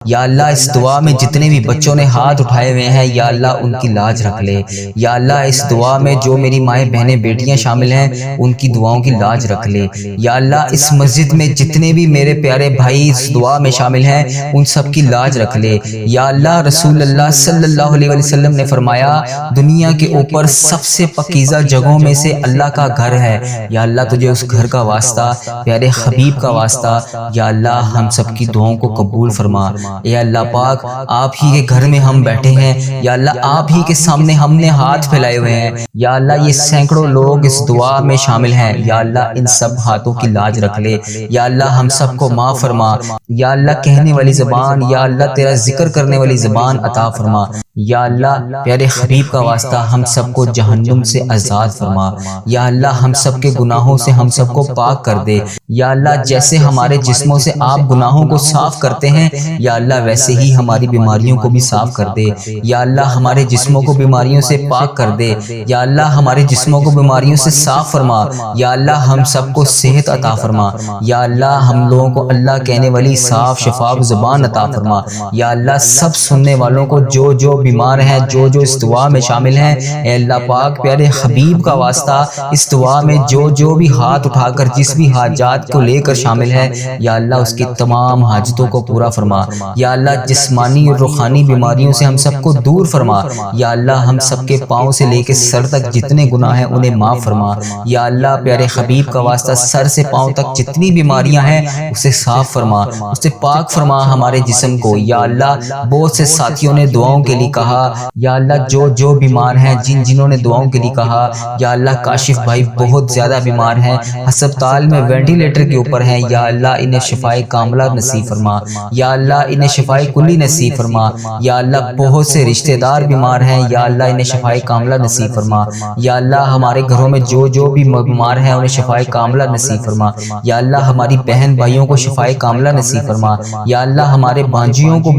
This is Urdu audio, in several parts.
یا اللہ اس دعا میں جتنے بھی بچوں نے ہاتھ اٹھائے ہوئے ہیں یا اللہ ان کی لاج رکھ لے۔ یا اللہ اس دعا میں جو میری مائیں بہنیں بیٹیاں شامل ہیں ان کی دعاؤں کی لاج رکھ لے۔ یا اللہ اس مسجد میں جتنے بھی میرے پیارے بھائی اس دعا میں شامل ہیں ان سب کی لاج رکھ لے۔ یا اللہ رسول اللہ صلی اللہ علیہ وسلم نے فرمایا دنیا کے اوپر سب سے پاکیزہ جگہوں میں سے اللہ کا گھر ہے۔ یا اللہ تجھے اس گھر کا واسطہ، پیارے حبیب کا واسطہ یا اللہ ہم سب کی دعاؤں کو قبول فرما۔ اے اللہ پاک آپ ہی کے گھر میں ہم بیٹھے ہیں، یا اللہ آپ ہی کے سامنے ہم نے ہاتھ پھیلائے ہوئے ہیں، یا اللہ یہ سینکڑوں لوگ اس دعا میں شامل ہیں، یا اللہ ان سب ہاتھوں کی لاج رکھ لے۔ یا اللہ ہم سب کو معاف فرما، یا اللہ کہنے والی زبان، یا اللہ تیرا ذکر کرنے والی زبان عطا فرما۔ یا اللہ پیارے حبیب کا واسطہ ہم سب کو جہنم سے آزاد فرما۔ یا اللہ ہم سب کے گناہوں سے ہم سب کو پاک کر دے۔ یا اللہ جیسے ہمارے جسموں سے آپ گناہوں کو صاف کرتے ہیں یا اللہ ویسے ہی ہماری بیماریوں کو بھی صاف کر دے۔ یا اللہ ہمارے جسموں کو بیماریوں سے پاک کر دے۔ یا اللہ ہمارے جسموں کو بیماریوں سے صاف فرما۔ یا اللہ ہم سب کو صحت عطا فرما۔ یا اللہ ہم لوگوں کو اللہ کہنے والی صاف شفاف زبان عطا فرما۔ یا اللہ سب سننے والوں کو جو جو بیمار ہیں، جو جو اس دعا میں شامل ہیں، اے اللہ پاک پیارے حبیب کا واسطہ اس دعا میں جو جو بھی ہاتھ اٹھا کر جس بھی حاجات کو لے کر شامل ہے یا اللہ اس کی تمام حاجتوں کو پورا فرما۔ یا اللہ جسمانی اور روحانی بیماریوں سے ہم سب کو دور فرما۔ یا اللہ ہم سب کے پاؤں سے لے کے سر تک جتنے گناہ ہیں انہیں معاف فرما۔ یا اللہ پیارے حبیب کا واسطہ سر سے پاؤں تک جتنی بیماریاں ہیں اسے صاف فرما، اسے پاک فرما ہمارے جسم کو۔ یا اللہ بہت سے ساتھیوں نے دعاؤں کے لیے کہا، یا اللہ جو جو بیمار ہیں، جنہوں نے دعاؤں کے لیے کہا، یا اللہ کاشف بھائی بہت زیادہ بیمار ہیں، ہسپتال میں وینٹیلیٹر کے اوپر ہیں، یا اللہ انہیں شفائے کاملہ نصیب فرما۔ یا اللہ انہیں شفائے کلی نصیب فرما۔ یا اللہ بہت سے رشتہ دار بیمار ہیں، یا اللہ انہیں شفائے کاملہ نصیب فرما۔ یا اللہ ہمارے گھروں میں جو جو بھی بیمار ہیں انہیں شفائے کاملہ نصیب فرما۔ یا اللہ ہماری بہن بھائیوں کو شفائے کاملہ نصیب فرما۔ یا اللہ ہمارے بانجیوں کو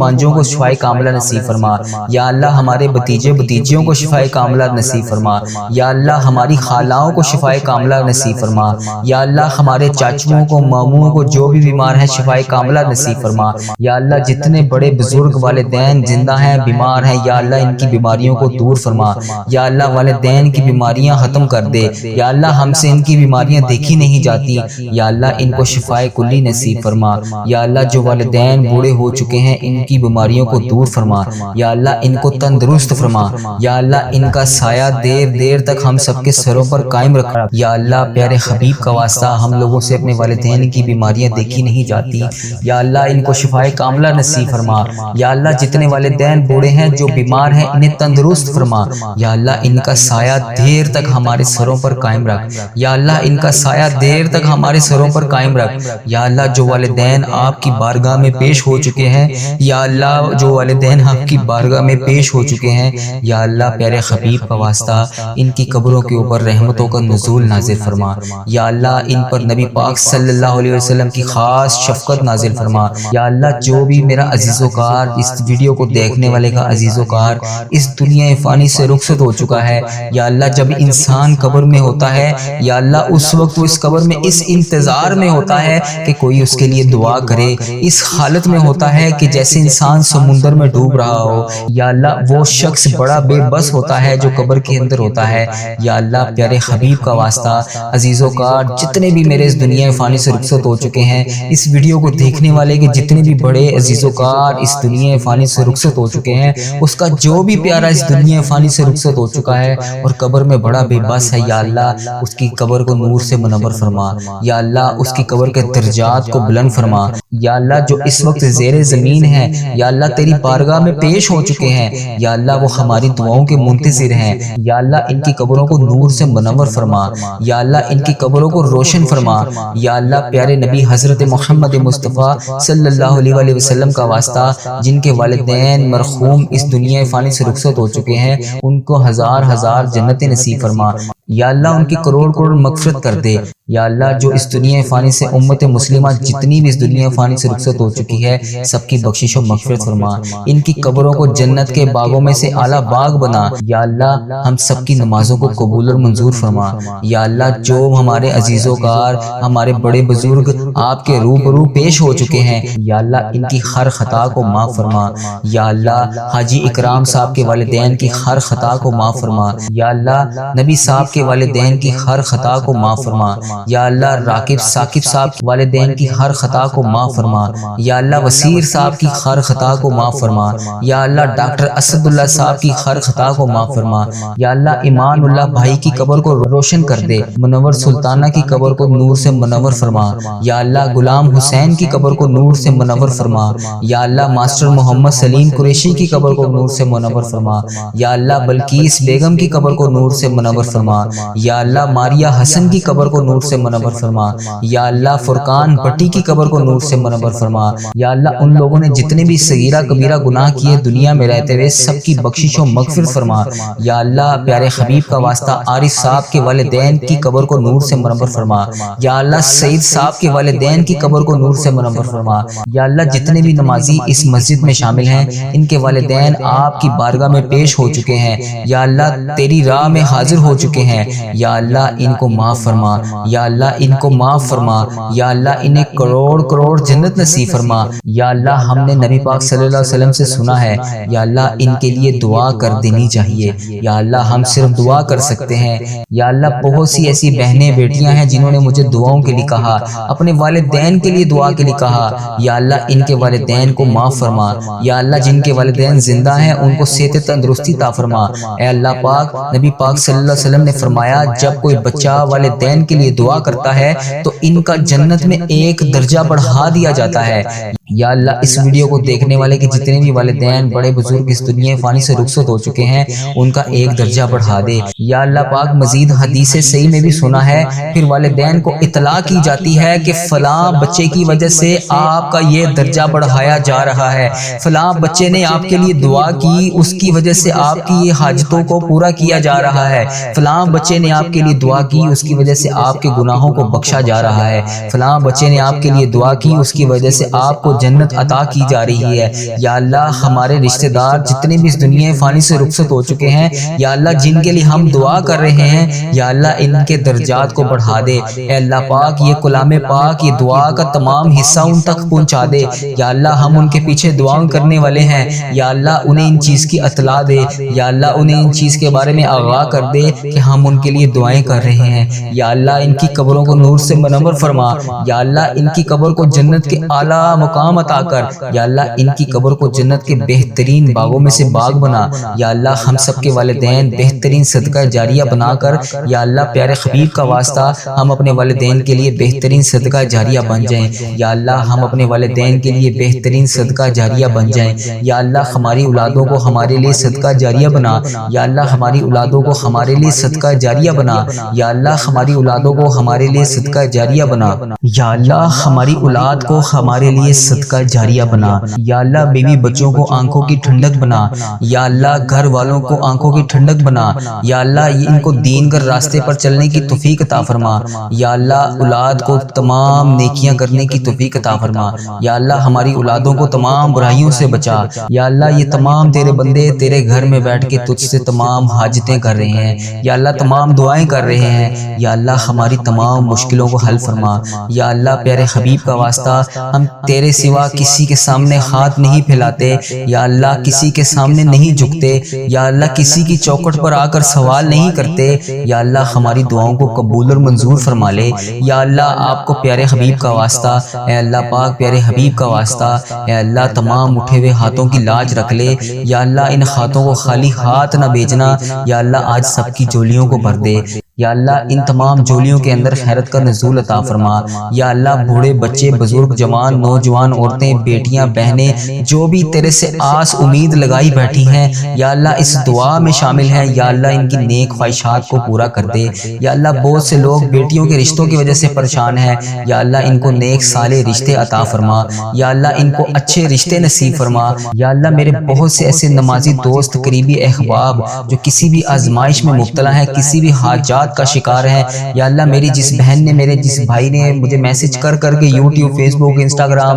شفائے کاملہ نصیب فرما۔ یا اللہ ہمارے بھتیجے بھتیجیوں کو شفائے کاملہ نصیب فرما۔ یا اللہ ہماری خالاؤں کو شفائے کاملہ نصیب فرما۔ یا اللہ ہمارے چاچوؤں کو، ماموؤں کو جو بھی بیمار ہیں شفائے کاملہ نصیب فرما۔ یا اللہ جتنے بڑے بزرگ والدین زندہ ہیں، بیمار ہیں، یا اللہ ان کی بیماریوں کو دور فرما۔ یا اللہ والدین کی بیماریاں ختم کر دے۔ یا اللہ ہم سے ان کی بیماریاں دیکھی نہیں جاتی، یا اللہ ان کو شفائے کلی نصیب فرما۔ یا اللہ جو والدین بوڑھے ہو چکے ہیں ان کی بیماریوں کو دور فرما۔ یا اللہ ان کو تندرست فرما۔ یا اللہ ان کا سایہ دیر دیر تک ہم سب کے سروں پر قائم رکھا۔ یا اللہ پیارے حبیب کا واسطہ ہم لوگوں سے اپنے والدین کی بیماریاں دیکھی نہیں جاتی، یا اللہ ان کو شفائے کاملہ نصیب فرما۔ یا اللہ جتنے والدین بوڑھے ہیں جو بیمار ہیں انہیں تندرست فرما۔ یا اللہ ان کا سایہ دیر تک ہمارے سروں پر قائم رکھ۔ یا اللہ ان کا سایہ دیر تک ہمارے سروں پر قائم رکھ۔ یا اللہ جو والدین آپ کی بارگاہ میں پیش ہو چکے ہیں، یا اللہ جو والدین آپ کی بارگاہ میں پیش ہو چکے ہیں، یا اللہ پیارے حبیب کا واسطہ ان کی قبروں کے اوپر رحمتوں کا نزول نازل فرما۔ یا اللہ ان پر نبی پاک صلی اللہ علیہ وسلم کی خاص شفقت نازل فرما۔ یا اللہ جو بھی میرا عزیز و کار اس ویڈیو کو دیکھنے والے کا عزیز و کار اس دنیا فانی سے رخصت ہو چکا ہے، یا اللہ جب انسان قبر میں ہوتا ہے یا اللہ اس وقت وہ اس قبر میں اس انتظار میں ہوتا ہے کہ کوئی اس کے لیے دعا کرے، اس حالت میں ہوتا ہے کہ جیسے انسان سمندر میں ڈوب رہا ہو۔ یا اللہ وہ شخص بڑا بے بس ہوتا ہے جو قبر کے اندر ہوتا ہے۔ یا اللہ پیارے حبیب کا واسطہ عزیز و کار جتنے بھی میرے اس دنیا فانی سے رخصت ہو چکے ہیں، اس ویڈیو کو دیکھنے والے کے جتنے بھی بڑے عزیز و کار اس دنیا فانی سے رخصت ہو چکے ہیں، اس کا جو بھی پیارا اس دنیا فانی سے رخصت ہو چکا ہے اور قبر میں بڑا بے بس ہے، یا اللہ اس کی قبر کو نور سے منور فرما۔ یا اللہ اس کی قبر کے درجات کو بلند فرما۔ یا اللہ جو اس وقت زیر زمین ہے یا اللہ تیری بارگاہ میں پیش ہو چکے ہیں، یا اللہ وہ ہماری دعاؤں کے منتظر ہیں، یا اللہ ان کی قبروں کو نور سے منور فرما۔ یا اللہ ان کی قبروں کو روشن فرما۔ یا اللہ پیارے نبی حضرت محمد مصطفیٰ صلی اللہ علیہ وسلم کا واسطہ جن کے والدین مرحوم اس دنیا فانی سے رخصت ہو چکے ہیں ان کو ہزار ہزار جنتیں نصیب فرما۔ یا اللہ ان کی کروڑ کروڑ مغفرت کر دے۔ یا اللہ جو اس دنیا فانی سے امت مسلمہ جتنی بھی اس دنیا فانی سے رخصت ہو چکی ہے سب کی بخشش و مغفرت فرما، ان کی قبروں کو جنت کے باغوں میں سے اعلیٰ باغ بنا۔ یا اللہ ہم سب کی نمازوں کو قبول اور منظور فرما۔ یا اللہ جو ہمارے عزیزوں کار ہمارے بڑے بزرگ آپ کے روبرو پیش ہو چکے ہیں یا اللہ ان کی ہر خطا کو معاف فرما۔ یا اللہ حاجی اکرام صاحب کے والدین کی ہر خطا کو معاف فرما۔ یا اللہ نبی صاحب کے والدین کی ہر خطا کو معاف فرما۔ یا اللہ راکب ثاقب صاحب کے والدین کی ہر خطا کو معاف فرما۔ یا اللہ وسیر صاحب کی ہر خطا کو معاف فرما۔ یا اللہ ڈاکٹر اسد اللہ صاحب کی ہر خطا کو معاف فرما۔ یا اللہ ایمان اللہ بھائی کی قبر کو روشن کر دے، منور سلطانہ کی قبر کو نور سے منور فرما۔ یا اللہ غلام حسین کی قبر کو نور سے منور فرما۔ یا اللہ ماسٹر محمد سلیم قریشی کی قبر کو نور سے منور فرما۔ یا اللہ بلقیس بیگم کی قبر کو نور سے منور فرما۔ یا اللہ ماریا حسن کی قبر کو نور سے منور فرما۔ یا اللہ فرقان بٹی کی قبر کو نور سے منور فرما۔ یا اللہ ان لوگوں نے جتنے بھی صغیرہ کبیرہ گناہ کیے دنیا میں رہتے ہوئے سب کی بخشش و مغفرت فرما۔ یا اللہ پیارے حبیب کا واسطہ عارف صاحب کے والدین کی قبر کو نور سے منور فرما۔ یا اللہ سعید صاحب کے والدین کی قبر کو نور سے منور فرما۔ یا اللہ جتنے بھی نمازی اس مسجد میں شامل ہیں ان کے والدین آپ کی بارگاہ میں پیش ہو چکے ہیں یا اللہ تیری راہ میں حاضر ہو چکے ہیں یا اللہ ان کو معاف فرما۔ یا اللہ ان کو معاف فرما۔ یا اللہ انہیں کروڑ کروڑ جنت نصیب فرما۔ یا اللہ ہم نے نبی پاک صلی اللہ علیہ وسلم سے سنا ہے یا اللہ ان کے لیے دعا کر دینی چاہیے۔ یا اللہ ہم صرف دعا کر سکتے ہیں۔ یا اللہ بہت سی ایسی بہنیں بیٹیاں ہیں جنہوں نے مجھے دعاؤں کے لیے کہا، اپنے والدین کے لیے دعا کے لیے کہا یا اللہ ان کے والدین کو معاف فرما۔ یا اللہ جن کے والدین زندہ ہیں ان کو صحت تندرستی عطا فرما۔ اے اللہ پاک نبی پاک صلی اللہ علیہ وسلم نے فرمایا جب کوئی بچہ والدین کے لیے دعا کرتا ہے تو ان کا جنت میں ایک درجہ بڑھا دیا جاتا ہے۔ یا اللہ اس ویڈیو کو دیکھنے والے کے جتنے بھی والدین بڑے بزرگ اس دنیا فانی سے رخصت ہو چکے ہیں ان کا ایک درجہ بڑھا دے۔ یا اللہ پاک مزید حدیث صحیح میں بھی سنا ہے پھر والدین کو اطلاع کی جاتی ہے کہ فلاں بچے کی وجہ سے آپ کا یہ درجہ بڑھایا جا رہا ہے، فلاں بچے نے آپ کے لیے دعا کی اس کی وجہ سے آپ کی یہ حاجتوں کو پورا کیا جا رہا ہے، فلاں بچے نے آپ کے لیے دعا کی اس کی وجہ سے آپ کے گناہوں کو بخشا جا رہا ہے، فلاں بچے نے آپ کے لیے دعا کی اس کی وجہ سے آپ کو جنت عطا کی جا رہی ہے۔ یا اللہ ہمارے رشتہ دار جتنے بھی اس دنیا فانی سے رخصت ہو چکے ہیں یا اللہ جن کے لیے ہم دعا کر رہے ہیں یا اللہ ان کے درجات کو بڑھا دے۔ اے اللہ پاک یہ کلام پاک یہ دعا کا تمام حصہ ان تک پہنچا دے یا اللہ ہم ان کے پیچھے دعاؤں کرنے والے ہیں یا اللہ انہیں ان چیز کی اطلاع دے یا اللہ انہیں ان چیز کے بارے میں آگاہ کر دے کہ ہم ان کے لیے دعائیں کر رہے ہیں۔ یا اللہ ان کی قبروں کو نور سے منور فرما۔ یا اللہ ان کی قبر کو جنت کے اعلیٰ مقام عطا کر۔ یا اللہ ان کی قبر کو جنت کے بہترین باغوں میں سے باغ بنا۔ یا اللہ ہم سب کے والدین بہترین صدقہ جاریہ بنا کر یا اللہ پیارے حبیب کا واسطہ ہم اپنے والدین کے لیے بہترین صدقہ جاریہ بن جائیں۔ یا اللہ ہم اپنے والدین کے لیے بہترین صدقہ جاریہ بن جائیں۔ یا اللہ ہماری اولادوں کو ہمارے لیے صدقہ جاریہ بنا۔ یا اللہ ہماری اولادوں کو ہمارے لیے صدقہ جاریہ بنا۔ یا اللہ ہماری اولادوں کو ہمارے لیے صدقہ جاریہ بنا۔ یا اللہ ہماری اولاد کو ہمارے لیے صدقہ جاریہ بنا۔ یا اللہ بیوی بچوں کو آنکھوں کی ٹھنڈک بنا۔ یا اللہ گھر والوں کو آنکھوں کی ٹھنڈک بنا۔ یا اللہ ان کو دین کر راستے پر چلنے کی توفیق عطا فرما۔ یا اللہ اولاد کو تمام نیکیاں کرنے کی توفیق عطا فرما۔ یا اللہ ہماری اولادوں کو تمام برائیوں سے بچا۔ یا اللہ یہ تمام تیرے بندے تیرے گھر میں بیٹھ کے تجھ سے تمام حاجتیں کر رہے ہیں یا اللہ تمام دعائیں کر رہے ہیں۔ یا اللہ ہماری تمام مشکلوں کو حل فرما۔ یا اللہ پیارے حبیب کا واسطہ ہم تیرے سوا کسی کے سامنے ہاتھ نہیں پھیلاتے یا اللہ کسی کے سامنے نہیں جھکتے یا اللہ کسی کی چوکھٹ پر آ کر سوال نہیں کرتے۔ یا اللہ ہماری دعاؤں کو قبول اور منظور فرما لے۔ یا اللہ آپ کو پیارے حبیب کا واسطہ اے اللہ پاک پیارے حبیب کا واسطہ اے اللہ تمام اٹھے ہوئے ہاتھوں کی لاج رکھ لے۔ یا اللہ ان ہاتھوں کو خالی ہاتھ نہ بھیجنا۔ یا اللہ آج سب کی جولیوں کو بھر دے۔ یا اللہ ان تمام جولیوں کے اندر خیرت کا نزول عطا فرما۔ یا اللہ بوڑھے بچے بزرگ جوان نوجوان عورتیں بیٹیاں بہنیں جو بھی تیرے سے آس امید لگائی بیٹھی ہیں یا اللہ اس دعا میں شامل ہیں یا اللہ ان کی نیک خواہشات کو پورا کر دے۔ یا اللہ بہت سے لوگ بیٹیوں کے رشتوں کی وجہ سے پریشان ہیں یا اللہ ان کو نیک صالح رشتے عطا فرما۔ یا اللہ ان کو اچھے رشتے نصیب فرما۔ یا اللہ میرے بہت سے ایسے نمازی دوست قریبی احباب جو کسی بھی آزمائش میں مبتلا ہیں کسی بھی حاجات حاجات کا شکار ہیں۔ یا اللہ میری جس بہن نے، میرے جس بھائی نے مجھے میسج کر کے یوٹیوب، فیس بک، انسٹاگرام،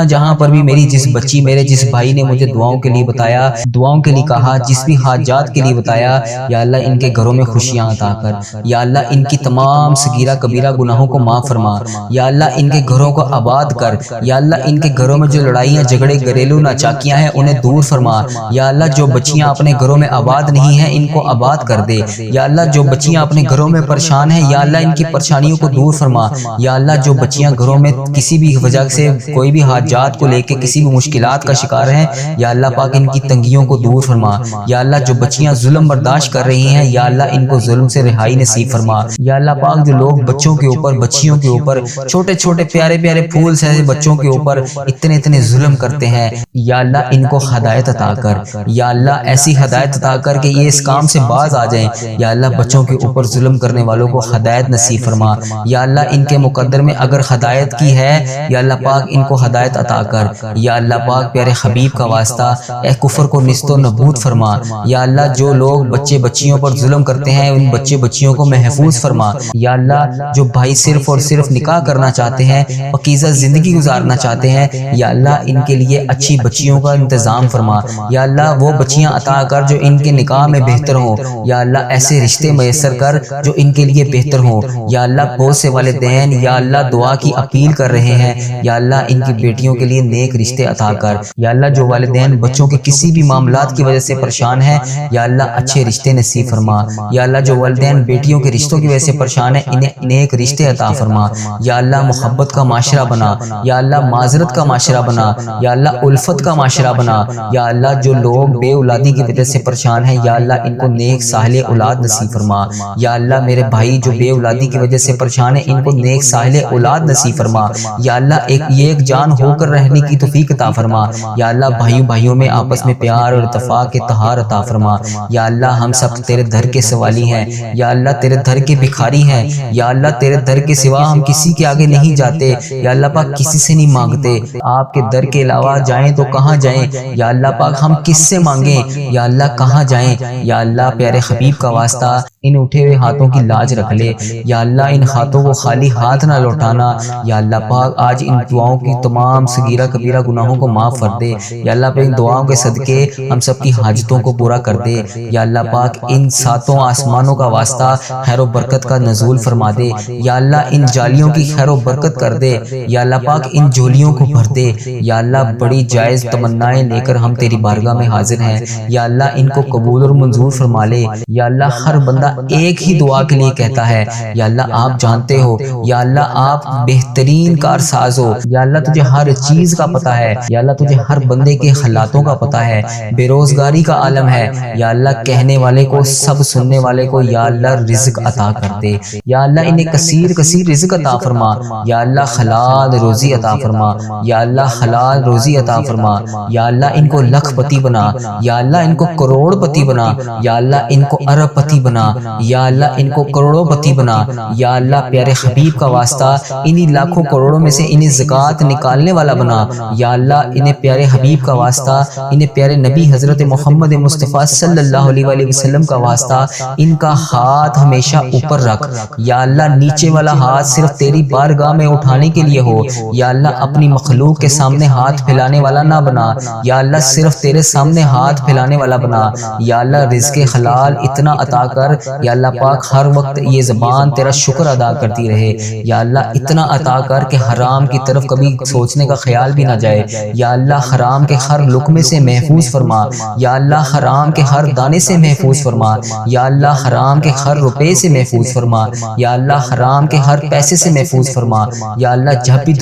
جہاں پر بھی میری جس بچی، میرے جس بھائی نے مجھے دعاؤں کے لیے بتایا، دعاؤں کے لیے کہا، جس بھی حاجات کے لیے بتایا، یا اللہ ان کے گھروں میں خوشیاں عطا کر۔ یا اللہ ان کی تمام صغیرہ کبیرہ گناہوں کو معاف فرما۔ یا اللہ ان کے گھروں کو آباد کر۔ یا اللہ ان کے گھروں میں جو لڑائیاں، جھگڑے، گھریلو ناچاکیاں ہیں انہیں دور فرما۔ یا اللہ جو بچیاں اپنے گھروں میں آباد نہیں ہیں ان کو آباد کر دے۔ یا اللہ جو بچیاں اپنے گھروں میں پریشان ہیں، یا اللہ ان کی پریشانیوں کو دور فرما۔ یا اللہ جو بچیاں گھروں میں کسی بھی وجہ سے کوئی بھی حاجات کو لے کے کسی بھی مشکلات کا شکار ہیں، یا اللہ پاک ان کی تنگیوں کو دور فرما۔ یا اللہ جو بچیاں ظلم برداشت کر رہی ہیں، یا اللہ ان کو ظلم سے رہائی نصیب فرما۔ یا اللہ پاک جو لوگ بچوں کے اوپر، بچیوں کے اوپر، چھوٹے چھوٹے پیارے پیارے پھول سے بچوں کے اوپر اتنے ظلم کرتے ہیں، یا اللہ ان کو ہدایت عطا کر۔ یا اللہ ایسی ہدایت عطا کر کہ یہ اس کام سے باز آ جائیں۔ یا اللہ بچوں کے اوپر ظلم کرنے والوں کو ہدایت نصیب فرما۔ یا اللہ ان کے مقدر میں اگر ہدایت کی ہے، یا اللہ پاک ان کو ہدایت عطا کر۔ یا اللہ پاک پیارے حبیب کا واسطہ اے کفر کو نیست و نابود فرما۔ یا اللہ جو لوگ بچے بچیوں پر ظلم کرتے ہیں ان بچے بچیوں کو محفوظ فرما۔ یا اللہ جو بھائی صرف اور صرف نکاح کرنا چاہتے ہیں، پاکیزہ زندگی گزارنا چاہتے ہیں، یا اللہ ان کے لیے اچھی بچیوں کا انتظام فرما۔ یا اللہ وہ بچیاں عطا کر جو ان کے نکاح میں بہتر ہوں۔ یا اللہ ایسے رشتے میسر کر جو ان کے لیے بہتر ہوں۔ یا اللہ بہت سے والدین یا اللہ دعا کی اپیل کر رہے ہیں، یا اللہ ان کی بیٹیوں کے لیے نیک رشتے عطا کر۔ یا اللہ جو والدین بچوں کے کسی بھی معاملات کی وجہ سے پریشان ہیں، یا اللہ اچھے رشتے نصیب فرما۔ یا اللہ جو والدین بیٹیوں کے رشتوں کی وجہ سے پریشان ہیں انہیں نیک رشتے عطا فرما۔ یا اللہ محبت کا معاشرہ بنا۔ یا اللہ معذرت کا معاشرہ بنا۔ یا اللہ الفت کا معاشرہ بنا۔ یا اللہ جو لوگ بے اولادی کی وجہ سے پریشان ہیں، یا اللہ ان کو نیک صالح اولاد نصیب فرما۔ یا اللہ میرے بھائی جو بے اولادی کی وجہ سے پریشان ہیں ان کو نیک صالح اولاد نصیب فرما۔ یا اللہ ایک جان ہو کر رہنے کی توفیق عطا فرما۔ یا اللہ بھائیوں میں آپس میں پیار اور اتفاق اتحاد عطا فرما۔ یا اللہ ہم سب تیرے در کے سوالی ہیں، یا اللہ تیرے در کے بھکاری ہیں، یا اللہ تیرے در کے سوا ہم کسی کے آگے نہیں جاتے، یا اللہ پاک کسی سے نہیں مانگتے، آپ کے در کے علاوہ جائیں تو کہاں جائیں، یا اللہ پاک ہم کس سے مانگیں، یا اللہ کہاں جائیں۔ یا اللہ پیارے حبیب کا واسطہ ان اٹھے ہوئے ہاتھوں کی لاج رکھ لے، یا اللہ ان ہاتھوں کو خالی ہاتھ نہ لوٹانا۔ یا اللہ پاک آج ان دعاؤں کی تمام صغیرہ کبیرہ گناہوں کو معاف کر دے۔ یا اللہ پاک ان دعاؤں کے صدقے ہم سب کی حاجتوں کو پورا کر دے۔ یا اللہ پاک ان ساتوں آسمانوں کا واسطہ خیر و برکت کا نزول فرما دے۔ یا اللہ ان جالیوں کی خیر و برکت کر دے۔ یا اللہ پاک ان جولیوں کو بھر دے۔ یا اللہ بڑی جائز تمنائیں لے کر ہم تیری بارگاہ میں حاضر ہیں، یا اللہ ان کو قبول اور منظور فرما لے۔ یا اللہ ہر بندہ ایک ہی دعا کے لیے کہتا ہے، یا اللہ آپ جانتے ہو، یا اللہ آپ بہترین کارساز ہو، یا اللہ تجھے ہر چیز کا پتہ ہے، یا اللہ تجھے ہر بندے کے حالاتوں کا پتہ ہے، بے روزگاری کا عالم ہے، یا اللہ کہنے والے کو، سب سننے والے کو یا اللہ رزق عطا کر دے۔ یا اللہ انہیں کثیر رزق عطا فرما۔ یا اللہ حلال روزی عطا فرما۔ یا اللہ حلال روزی عطا فرما۔ یا اللہ ان کو لکھ پتی بنا۔ یا اللہ ان کو کروڑ پتی بنا۔ یا اللہ ان کو ارب پتی بنا۔ یا اللہ ان کو کروڑوں پتی بنا۔ یا اللہ پیارے حبیب کا واسطہ انہی لاکھوں کروڑوں میں سے انہیں زکوٰۃ نکالنے والا بنا۔ یا اللہ انہیں پیارے حبیب کا واسطہ، انہیں پیارے نبی حضرت محمد مصطفیٰ صلی اللہ علیہ وسلم کا واسطہ ان کا ہاتھ ہمیشہ اوپر رکھ۔ یا اللہ نیچے والا ہاتھ صرف تیری بارگاہ میں اٹھانے کے لیے ہو۔ یا اللہ اپنی مخلوق کے سامنے ہاتھ پھیلانے والا نہ بنا۔ یا اللہ صرف تیرے سامنے ہاتھ پھیلانے والا بنا۔ یا اللہ رزق حلال اتنا عطا کر، یا اللہ پاک ہر وقت یہ زبان تیرا شکر ادا کرتی رہے۔ یا اللہ اتنا عطا کر کہ حرام کی طرف کبھی سوچنے کا خیال بھی نہ جائے۔ یا اللہ حرام کے ہر لقمے سے محفوظ فرما۔ یا اللہ حرام کے ہر دانے سے محفوظ فرما۔ یا اللہ حرام کے ہر روپے سے محفوظ فرما۔ یا اللہ حرام کے ہر پیسے سے محفوظ فرما۔ یا اللہ جب بھی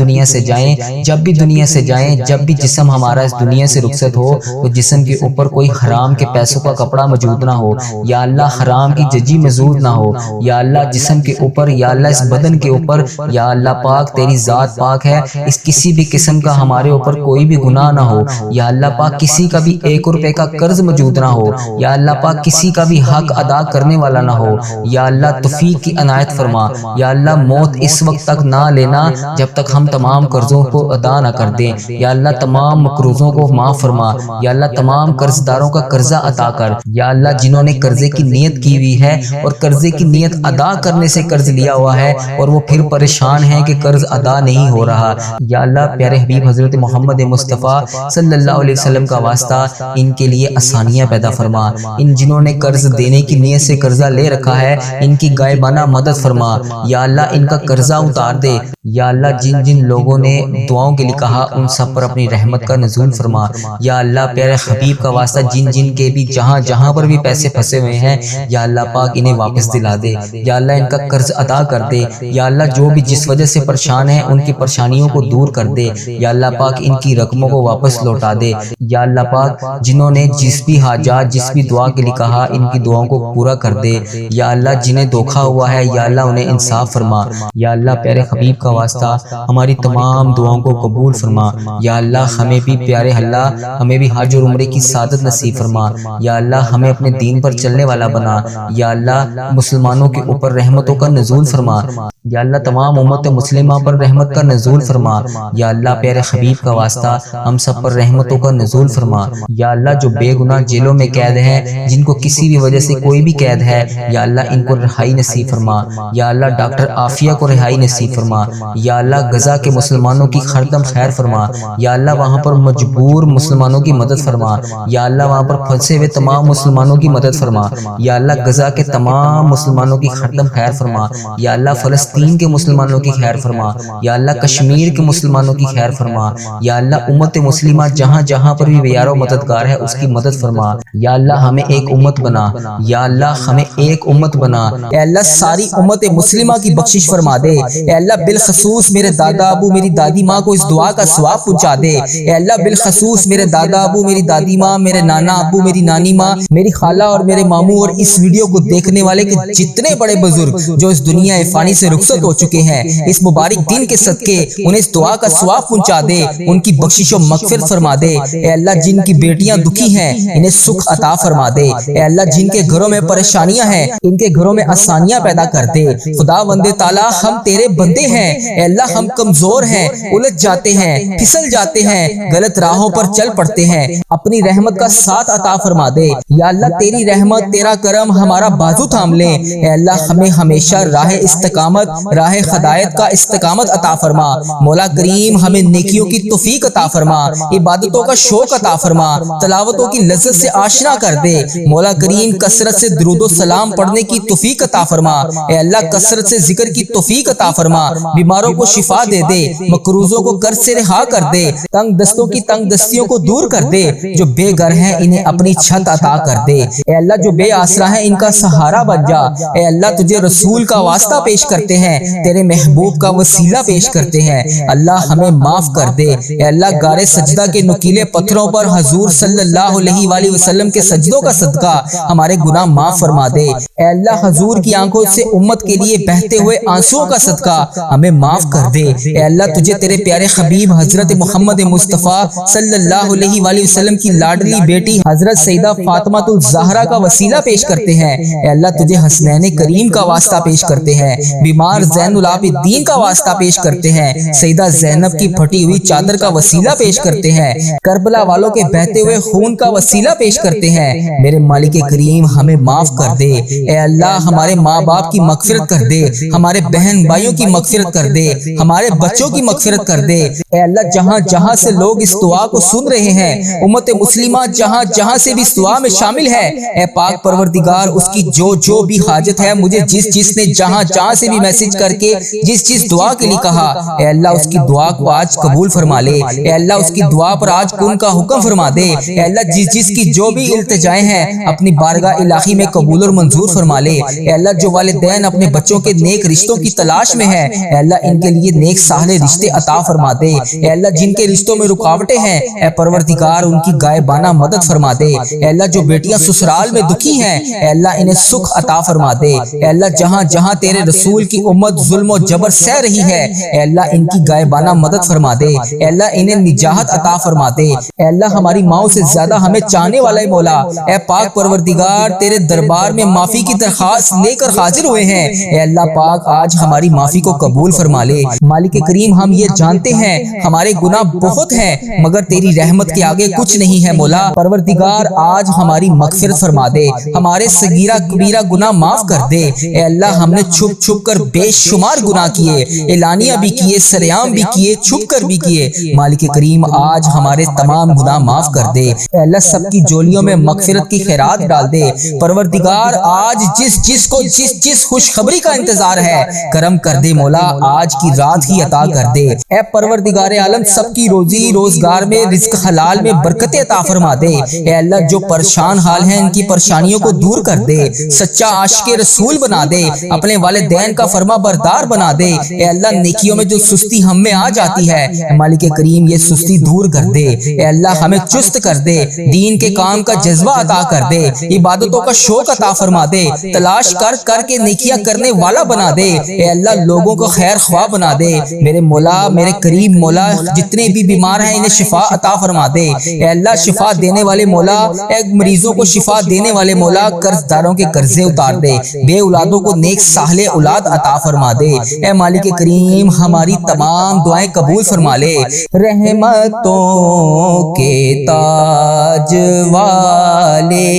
دنیا سے جائیں، جب بھی جسم ہمارا اس دنیا سے رخصت ہو تو جسم کے اوپر کوئی حرام کے پیسوں کا کپڑا موجود نہ ہو۔ یا اللہ حرام کی ججی موجود نہ ہو۔ یا اللہ جسم کے اوپر، یا اللہ اس بدن کے اوپر، یا اللہ پاک تیری ذات پاک ہے، اس کسی بھی قسم کا ہمارے اوپر کوئی بھی گناہ نہ ہو۔ یا اللہ پاک کسی کا بھی 1 روپے کا قرض موجود نہ ہو۔ یا اللہ پاک کسی کا بھی حق ادا کرنے والا نہ ہو۔ یا اللہ توفیق کی عنایت فرما۔ یا اللہ موت اس وقت تک نہ لینا جب تک ہم تمام قرضوں کو ادا نہ کر دیں۔ یا اللہ تمام مقروضوں کو معاف فرما۔ یا اللہ تمام قرض داروں کا قرضہ عطا کر۔ یا اللہ جنہوں نے قرضے کی نیت کی ہوئی ہے اور قرضے کی نیت ادا کرنے سے قرض لیا ہوا ہے اور وہ پھر پریشان ہے کہ قرض ادا نہیں ہو رہا، یا اللہ پیارے حبیب حضرت محمد مصطفیٰ صلی اللہ علیہ وسلم کا واسطہ ان کے لیے آسانیاں پیدا فرما۔ ان جنہوں نے قرض دینے کی نیت سے قرضہ لے رکھا ہے ان کی غائبانہ مدد فرما، یا اللہ ان کا قرضہ اتار دے۔ یا اللہ جن جن لوگوں نے دعاؤں کے لیے کہا ان سب پر اپنی رحمت کا نزول فرما۔ یا اللہ پیارے حبیب کا واسطہ جن جن کے بھی جہاں جہاں پر بھی پیسے پھنسے ہوئے ہیں یا اللہ پاک انہیں واپس دلا دے، یا اللہ ان کا قرض ادا کر دے، یا اللہ جو بھی جس وجہ سے پریشان ہیں ان کی پریشانیوں کو دور کر دے، یا اللہ پاک ان کی رقموں کو واپس لوٹا دے۔ یا اللہ پاک جنہوں نے جس بھی حاجات جس بھی دعا کے لیے کہا ان کی دعاؤں کو پورا کر دے، یا اللہ جنہیں دھوکا ہوا ہے یا اللہ انہیں انصاف فرما۔ یا اللہ پیارے حبیب کا واسطہ ہماری تمام دعاؤں کو قبول فرما۔ یا اللہ ہمیں بھی پیارے اللہ ہمیں بھی حج اور عمرے کی سعادت نصیب فرما۔ یا اللہ ہمیں اپنے دین پر چلنے والا بنا۔ یا اللہ مسلمانوں کے اوپر رحمتوں کا نزول فرما۔ یا اللہ تمام امت مسلمہ پر رحمت کا نزول فرما۔ یا اللہ پیارے حبیب کا واسطہ ہم سب پر رحمتوں کا نزول فرما۔ یا اللہ جو بے گناہ جیلوں میں قید ہیں جن کو کسی بھی وجہ سے کوئی بھی قید ہے یا اللہ ان کو رہائی نصیب فرما۔ یا اللہ ڈاکٹر عافیہ کو رہائی نصیب فرما۔ یا اللہ غزہ کے مسلمانوں کی خردم خیر فرما۔ یا اللہ وہاں پر مجبور مسلمانوں کی مدد فرما۔ یا اللہ وہاں پر پھنسے ہوئے تمام مسلمانوں کی مدد فرما۔ یا اللہ غزہ کے تمام مسلمانوں کی خردم خیر فرما۔ یا اللہ فلسطین کے مسلمانوں کی خیر فرما۔ یا اللہ کشمیر کے مسلمانوں کی خیر فرما۔ یا اللہ امت مسلمہ جہاں جہاں پر بھی بیار و مددگار ہے اس کی مدد فرما۔ یا اللہ ہمیں ایک امت بنا۔ یا اللہ ہمیں ایک امت بنا۔ اے اللہ ساری امت مسلمہ کی بخشش فرما دے۔ اے اللہ بالخصوص میرے دادا ابو میری دادی ماں کو اس دعا کا ثواب پہنچا دے۔ اے اللہ بالخصوص میرے دادا ابو میری دادی ماں میرے نانا ابو میری نانی ماں میری خالہ اور میرے ماموں اور اس ویڈیو کو دیکھنے والے کے جتنے بڑے بزرگ جو اس دنیا فانی سے رخصت ہو چکے ہیں اس مبارک دن کے صدقے انہیں اس دعا کا ثواب پہنچا دے، ان کی بخشش و مغفرت فرما دے۔ اے اللہ جن کی بیٹیاں دکھی ہیں انہیں سکھ عطا فرما دے۔ اے اللہ جن کے گھروں میں پریشانیاں ہیں ان کے گھروں میں آسانیاں پیدا کر دے۔ خدا وند تعالیٰ ہم تیرے بندے ہیں، اے اللہ ہم کمزور ہیں، الجھ جاتے ہیں، پھسل جاتے ہیں، غلط راہوں پر چل پڑتے ہیں، اپنی رحمت کا ساتھ عطا فرما دے۔ یا اللہ تیری رحمت تیرا کرم ہمارا بازو تھام لے۔ اے اللہ ہمیں ہمیشہ راہ استقامت راہ ہدایت کا استقامت عطا فرما۔ مولا کریم ہمیں نیکیوں کی توفیق عطا فرما، عبادتوں کا شوق عطا فرما، تلاوتوں کی لذت سے آشنا کر دے۔ مولا کریم کثرت سے درود و سلام پڑھنے کی توفیق عطا فرما۔ اے اللہ کثرت سے ذکر کی توفیق عطا فرما، بیماروں کو شفا دے دے، مقروضوں کو قرض سے رہا کر دے، تنگ دستوں کی تنگ دستیوں کو دور کر دے، جو بے گھر ہیں انہیں اپنی چھت عطا کر دے۔ اے اللہ جو بے آسرا ہیں ان کا سہارا بن جا۔ اے اللہ تجھے رسول کا واسطہ پیش کرتے ہیں، تیرے محبوب کا وسیلہ پیش کرتے ہیں، اللہ ہمیں معاف کر دے۔ اے اللہ غار سجدہ کے نکیلے پتھروں پر حضور صلی اللہ علیہ وآلہ وسلم کے سجدوں کا صدقہ ہمارے گناہ معاف فرما دے۔ اے اللہ حضور کی آنکھوں سے امت کے لیے بہتے ہوئے آنسوؤں کا صدقہ ہمیں معاف کر دے۔ اے اللہ تجھے تیرے پیارے حبیب حضرت محمد مصطفیٰ صلی اللہ علیہ وآلہ وسلم کی لاڈلی بیٹی حضرت سیدہ فاطمہ الزہرا کا وسیلہ پیش کرتے ہیں۔ اے اللہ تجھے حسنین کریم کا واسطہ پیش کرتے ہیں، بیمار زین العابدین کا واسطہ پیش کرتے ہیں، سیدہ زینب کی پھٹی ہوئی چادر کا وسیلہ پیش کرتے ہیں، کربلا والوں کے بہتے ہوئے خون کا وسیلہ پیش کرتے ہیں۔ میرے مالک کریم ہمیں معاف کر دے۔ اے اللہ ہمارے ماں باپ کی مغفرت کر دے، ہمارے بہن بھائیوں کی مغفرت کر دے، ہمارے بچوں کی مغفرت کر دے۔ اے اللہ جہاں جہاں سے لوگ اس دعا کو سن رہے ہیں، امت مسلمہ جہاں جہاں سے بھی اس دعا میں شامل ہے، اے پاک پروردگار اس کی جو بھی حاجت ہے، مجھے جس نے جہاں جہاں سے بھی میسج کر کے جس دعا کے لیے کہا، اے اللہ اس کی دعا کو آج قبول فرما لے۔ اے اللہ اس کی دعا پر آج کن کا حکم فرما دے۔ اے اللہ جس کی جو بھی التجائیں ہیں اپنی بارگاہ الہی میں قبول اور منظور فرما لے۔ اے اللہ جو والدین اپنے بچوں کے نیک رشتوں کی تلاش میں ہیں، اے اللہ ان کے لیے نیک صالح رشتے عطا فرما دے۔ اے اللہ جن کے رشتوں میں رکاوٹیں ہیں، اے پروردگار ان کی غائبانہ مدد فرما دے۔ اے اللہ جو بیٹیاں سسرال میں دکھی ہیں، اے اللہ انہیں سکھ عطا فرما دے۔ اے اللہ جہاں جہاں تیرے رسول کی امت ظلم و جبر سہ رہی ہے، اے اللہ ان کی غائبانہ مدد فرما دے، اے اللہ انہیں نجات عطا فرما دے، اے اللہ ہماری ماؤں سے زیادہ ہمیں چاہنے والا ہے مولا، اے پاک پروردگار تیرے دربار میں معافی کی درخواست لے کر حاضر ہوئے ہیں، اے اللہ پاک آج ہماری معافی کو قبول فرما لے۔ مالک کریم ہم یہ جانتے ہیں ہمارے گناہ بہت ہیں مگر تیری رحمت کے آگے کچھ نہیں ہے مولا، پروردگار آج ہماری مغفرت فرما دے، ہمارے صغیرہ کبیرہ گناہ معاف کر دے، اے اللہ ہم نے چھپ چھپ کر بے شمار گناہ کیے، اعلانیہ بھی کیے، سریعام بھی کیے، چھپ کر بھی کیے، مالک کریم آج ہمارے تمام گناہ معاف کر دے، اے اللہ سب کی جولیوں میں مغفرت کی خیرات ڈال دے، پروردگار آج جس کو جس خوشخبری کا انتظار ہے کرم کر دے مولا، آج کی رات ہی عطا کر دے، اے پروردگار عالم سب کی روزی روزگار میں رزق حلال میں برکت عطا فرما دے، اے اللہ جو پریشان حال ہیں ان کی پریشانیوں کو دور کر دے، سچا عاشق رسول بنا دے، اپنے والدین کا فرما بردار بنا دے، اے اللہ نیکیوں میں جو سستی ہم میں آ جاتی ہے مالک کریم یہ سستی دور کر دے، اے اللہ ہمیں چست کر دے، دین کے کام کا جذبہ عطا کر دے، عبادتوں کا شوق عطا فرما دے، تلاش کر کے نیکیاں کرنے والا بنا دے، اے اللہ لوگوں کو خیر خواہ بنا دے، میرے مولا میرے کریم مولا جتنے بھی بیمار ہیں انہیں شفا عطا فرما دے، اے اللہ شفا دینے والے مولا، اے مریضوں کو شفا دینے والے مولا، قرض داروں کے قرضے اتار دے، بے اولادوں کو نیک صالح اولاد عطا فرما دے، اے مالک کریم ہماری تمام دعائیں قبول فرما لے، رحمتوں کے تاج والے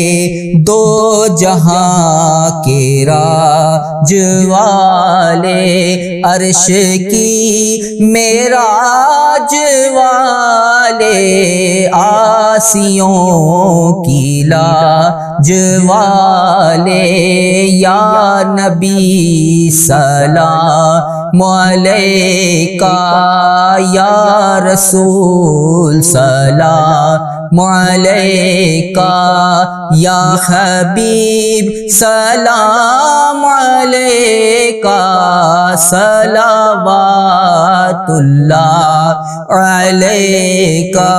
دو جہاں کے راج والے عرش کی معراج والے آسیوں کی لاج والے یا نبی سلام علیکہ یا رسول سلام علیکہ یا حبیب سلام علیکہ صلوات اللہ علیکہ۔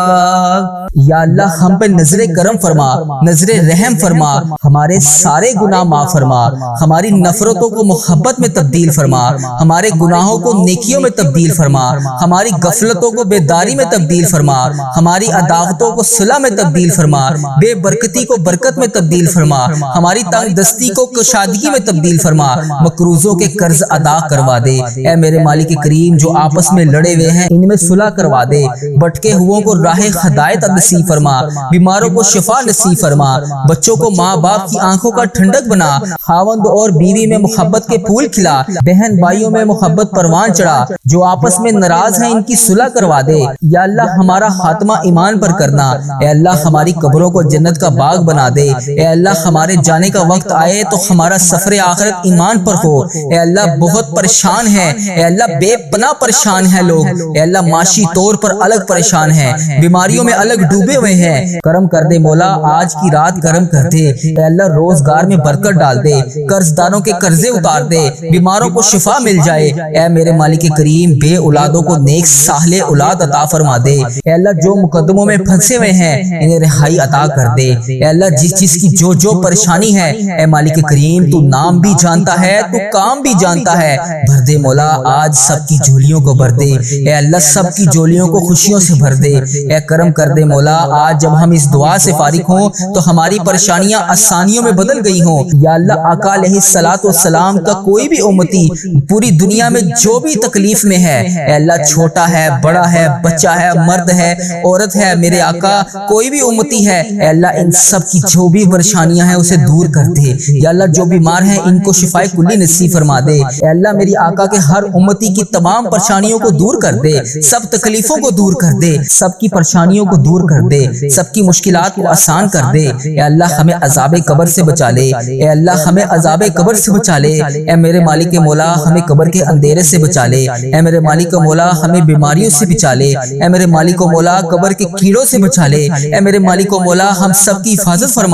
یا اللہ ہم پہ نظر کرم فرما، نظر رحم فرما، ہمارے سارے گناہ معاف فرما، ہماری نفرتوں کو محبت میں تبدیل فرما، ہمارے گناہوں کو نیکیوں میں تبدیل فرما، ہماری غفلتوں کو بیداری میں تبدیل فرما، ہماری عداوتوں کو صلح میں تبدیل فرما، بے برکتی کو برکت میں تبدیل فرما، ہماری تنگ دستی کو کشادگی میں تبدیل فرما، مقروضوں کے قرض ادا کروا دے، اے میرے مالک کریم جو آپس میں لڑے ہوئے ہیں ان میں صلح کروا دے، بھٹکے ہوئوں کو راہ ہدایت نصیب فرما، بیماروں کو شفا نصیب فرما، بچوں کو ماں باپ کی آنکھوں کا ٹھنڈک بنا، خاوند اور بیوی میں محبت کے پھول کھلا، بہن بھائیوں میں محبت پروان چڑھا، جو آپس میں ناراض ہیں ان کی صلح کروا دے، یا اللہ ہمارا خاتمہ ایمان پر کرنا، اے اللہ ہماری قبروں کو جنت کا باغ بنا دے، اے اللہ ہمارے جانے کا وقت آئے تو ہمارا سفر آخرت ایمان پر ہو، اے اللہ بہت پریشان ہے، اے اللہ بے پناہ پریشان ہے لوگ، اے اللہ معاشی طور پر الگ پریشان ہیں، بیماریوں میں الگ ڈوبے ہوئے ہیں، کرم کر دے مولا آج کی رات کرم کر دے، اے اللہ روزگار میں برکت ڈال دے، قرض داروں کے قرضے اتار دے، بیماروں کو شفا مل جائے، اے میرے مالک کریم بے اولادوں کو نیک صالح اولاد عطا فرما دے، اے اللہ جو مقدموں میں پھنسے ہوئے ہیں انہیں رہائی عطا کر دے، اے اللہ جس کی جو پریشانی ہے اے مالک کریم تو نام بھی جانتا ہے تو کام بھی جانتا ہے، بھر دے مولا آج سب کی جھولیوں کو بھر دے، اے اللہ سب کی جھولیوں کو خوشیوں سے بھر دے، اے کرم کر دے مولا آج جب ہم اس دعا سے فارغ ہوں تو ہماری پریشانیاں آسانیوں میں بدل گئی ہوں، یا اللہ آقا علیہ الصلوۃ والسلام کا کوئی بھی امتی پوری دنیا میں جو بھی تکلیف میں ہے اے اللہ چھوٹا ہے بڑا ہے بچہ ہے مرد ہے عورت ہے میرے آقا کوئی بھی امتی ہے اے اللہ ان سب کی جو بھی پریشانیاں ہیں اسے دور کر دے، یا اللہ جو بیمار ہیں ان کو شفائے کلی نصیب فرما دے، اے اللہ میری آقا کے ہر امتی کی تمام پریشانیوں کو دور کر دے، سب تکلیفوں کو دور کر دے، سب کی پریشانیوں کو دور کر دے، سب کی مشکلات کو آسان کر دے، اے اللہ ہمیں عذاب قبر سے بچا لے، اے اللہ ہمیں عذاب قبر سے بچا لے، اے میرے مالک مولا ہمیں قبر کے اندھیرے سے بچا لے، اے میرے مالک مولا ہمیں بیماریوں سے بچا لے، اے میرے مالک مولا قبر کے کیڑوں سے بچا لے، اے میرے مالک مولا ہم سب کی حفاظت فرما